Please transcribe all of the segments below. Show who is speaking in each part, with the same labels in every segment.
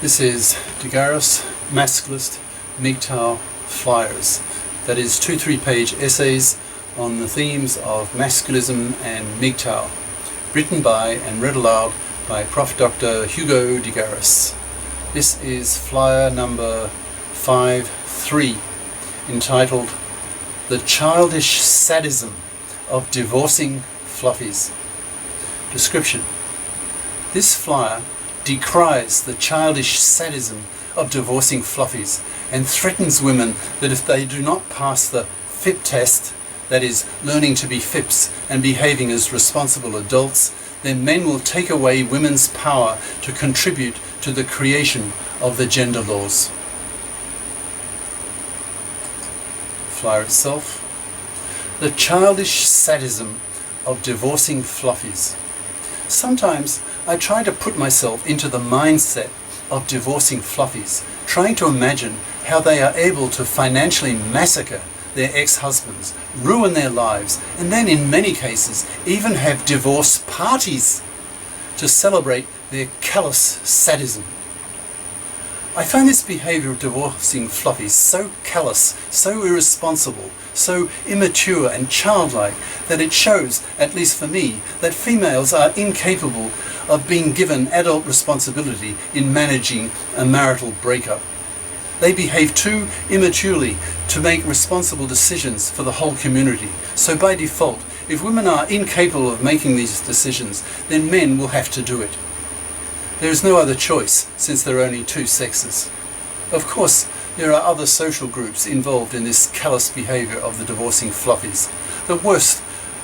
Speaker 1: This is Garis, Masculist, MGTOW flyers. That is 2 3-page essays on the themes of masculism and MGTOW, written by and read aloud by Prof. Dr. Hugo de Garis. This is flyer number 5-3, entitled The Childish Sadism of Divorcing Fluffies. Description: this flyer decries the childish sadism of divorcing fluffies and threatens women that if they do not pass the FIP test, that is, learning to be FIPs and behaving as responsible adults, then men will take away women's power to contribute to the creation of the gender laws. Flyer itself: the childish sadism of divorcing fluffies. Sometimes I try to put myself into the mindset of divorcing fluffies, trying to imagine how they are able to financially massacre their ex-husbands, ruin their lives, and then in many cases even have divorce parties to celebrate their callous sadism. I find this behaviour of divorcing fluffies so callous, so irresponsible, so immature and childlike that it shows, at least for me, that females are incapable of being given adult responsibility in managing a marital breakup. They behave too immaturely to make responsible decisions for the whole community. So by default, if women are incapable of making these decisions, then men will have to do it. There is no other choice, since there are only two sexes. Of course, there are other social groups involved in this callous behaviour of the divorcing fluffies. The worst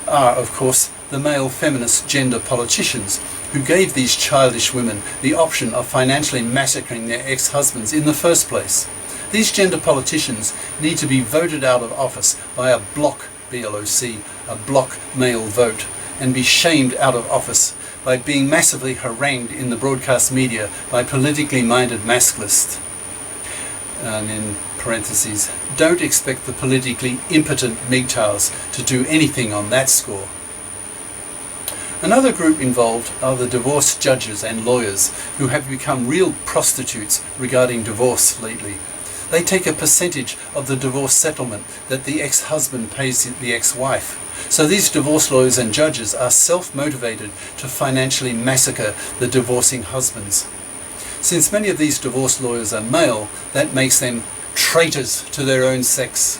Speaker 1: are, of course, the male feminist gender politicians who gave these childish women the option of financially massacring their ex-husbands in the first place. These gender politicians need to be voted out of office by a bloc, B-L-O-C, a bloc male vote, and be shamed out of office by being massively harangued in the broadcast media by politically minded masculists. And in parentheses, don't expect the politically impotent MGTOWs to do anything on that score. Another group involved are the divorce judges and lawyers who have become real prostitutes regarding divorce lately. They take a percentage of the divorce settlement that the ex-husband pays the ex-wife. So these divorce lawyers and judges are self-motivated to financially massacre the divorcing husbands. Since many of these divorce lawyers are male, that makes them traitors to their own sex.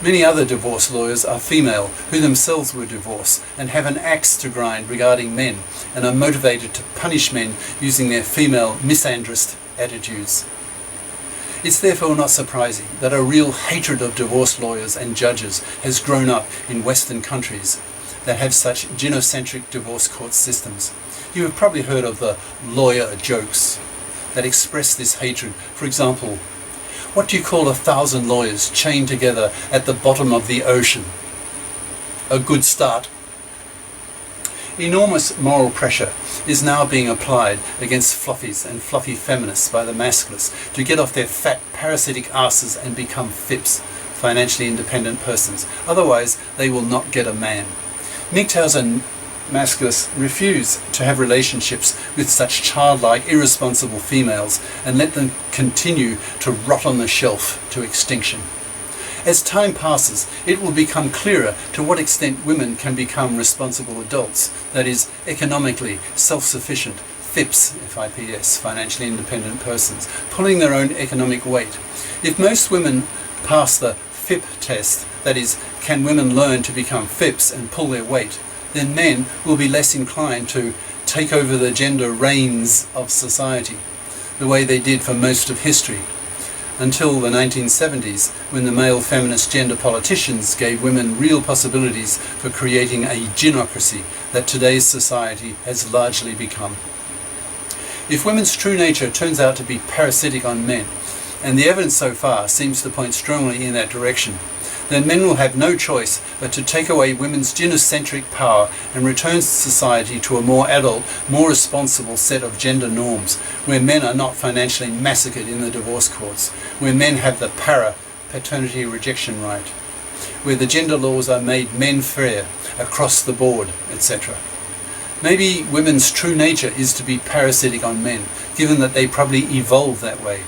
Speaker 1: Many other divorce lawyers are female, who themselves were divorced and have an axe to grind regarding men and are motivated to punish men using their female misandrist attitudes. It's therefore not surprising that a real hatred of divorce lawyers and judges has grown up in Western countries that have such gynocentric divorce court systems. You have probably heard of the lawyer jokes that express this hatred. For example, what do you call 1,000 lawyers chained together at the bottom of the ocean? A good start. Enormous moral pressure is now being applied against fluffies and fluffy feminists by the masculists to get off their fat parasitic asses and become FIPs, financially independent persons. Otherwise, they will not get a man. MGTOWs and masculists refuse to have relationships with such childlike, irresponsible females and let them continue to rot on the shelf to extinction. As time passes, it will become clearer to what extent women can become responsible adults, that is, economically self-sufficient, FIPs, F-I-P-S, financially independent persons, pulling their own economic weight. If most women pass the FIP test, that is, can women learn to become FIPs and pull their weight, then men will be less inclined to take over the gender reins of society, the way they did for most of history, until the 1970s, when the male feminist gender politicians gave women real possibilities for creating a gynocracy that today's society has largely become. If women's true nature turns out to be parasitic on men, and the evidence so far seems to point strongly in that direction, then men will have no choice but to take away women's gynocentric power and return society to a more adult, more responsible set of gender norms, where men are not financially massacred in the divorce courts, where men have the paternity rejection right, where the gender laws are made men fair across the board, etc. Maybe women's true nature is to be parasitic on men, given that they probably evolved that way,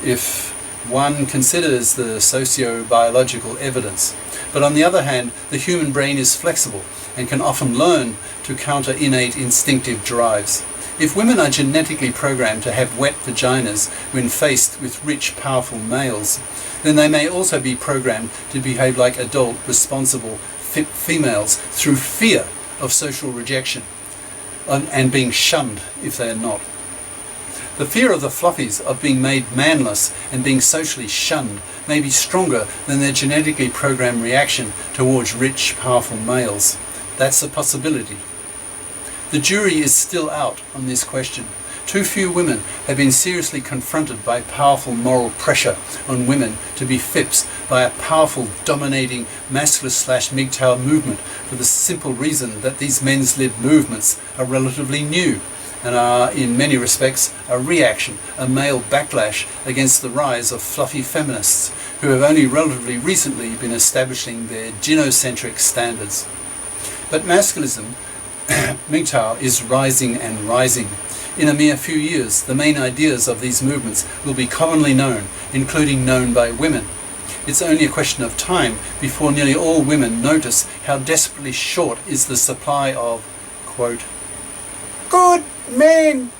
Speaker 1: if one considers the socio-biological evidence. But on the other hand, the human brain is flexible and can often learn to counter innate instinctive drives. If women are genetically programmed to have wet vaginas when faced with rich, powerful males, then they may also be programmed to behave like adult, responsible females through fear of social rejection and being shunned if they are not. The fear of the Fluffies of being made manless and being socially shunned may be stronger than their genetically programmed reaction towards rich, powerful males. That's a possibility. The jury is still out on this question. Too few women have been seriously confronted by powerful moral pressure on women to be FIPs by a powerful, dominating Masculist/MGTOW movement, for the simple reason that these men's-led movements are relatively new and are, in many respects, a reaction, a male backlash against the rise of fluffy feminists who have only relatively recently been establishing their gynocentric standards. But masculism, MGTOW, is rising and rising. In a mere few years, the main ideas of these movements will be commonly known, including known by women. It's only a question of time before nearly all women notice how desperately short is the supply of, quote, good men.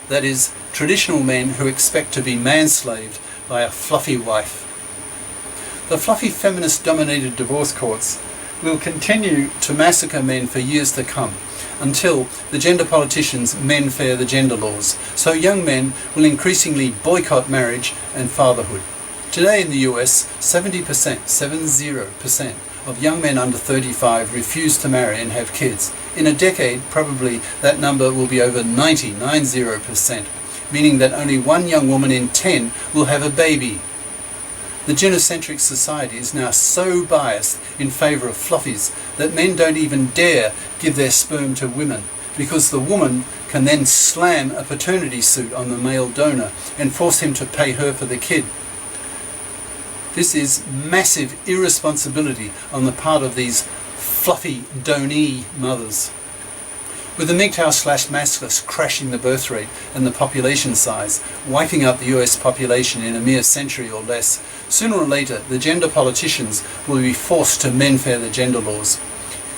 Speaker 1: That is, traditional men who expect to be manslaved by a fluffy wife. The fluffy feminist-dominated divorce courts will continue to massacre men for years to come, until the gender politicians men-fair the gender laws, so young men will increasingly boycott marriage and fatherhood. Today in the US, 70% of young men under 35 refuse to marry and have kids. In a decade, probably that number will be over 90%, meaning that only one young woman in 10 will have a baby. The gynocentric society is now so biased in favour of fluffies that men don't even dare give their sperm to women, because the woman can then slam a paternity suit on the male donor and force him to pay her for the kid. This is massive irresponsibility on the part of these fluffy donee mothers. With the MGTOW/Masculist crashing the birth rate and the population size, wiping out the US population in a mere century or less, sooner or later the gender politicians will be forced to men-fair the gender laws.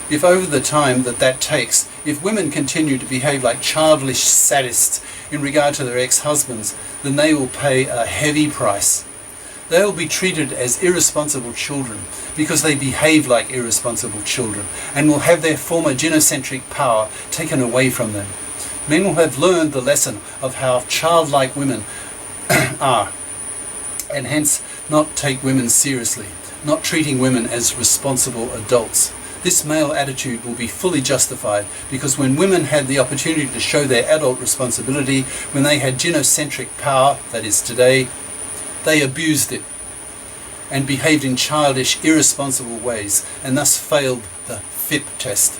Speaker 1: If over the time that takes, if women continue to behave like childish sadists in regard to their ex-husbands, then they will pay a heavy price. They will be treated as irresponsible children because they behave like irresponsible children, and will have their former gynocentric power taken away from them. Men will have learned the lesson of how childlike women are, and hence not take women seriously, not treating women as responsible adults. This male attitude will be fully justified because when women had the opportunity to show their adult responsibility, when they had gynocentric power, that is today, they abused it and behaved in childish, irresponsible ways, and thus failed the FIP test.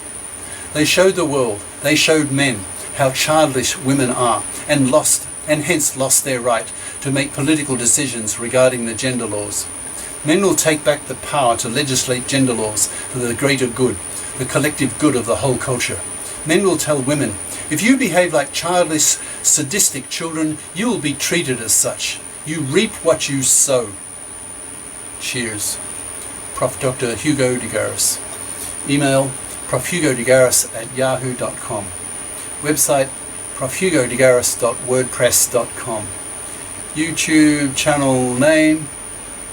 Speaker 1: They showed the world, they showed men, how childish women are, and hence lost their right to make political decisions regarding the gender laws. Men will take back the power to legislate gender laws for the greater good, the collective good of the whole culture. Men will tell women, if you behave like childish, sadistic children, you will be treated as such. You reap what you sow. Cheers. Prof. Dr. Hugo de Garis. Email profhugodegaris@yahoo.com. Website profhugodegaris.wordpress.com. YouTube channel name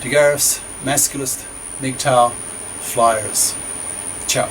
Speaker 1: De Garis, Masculist, MGTOW, Flyers. Ciao.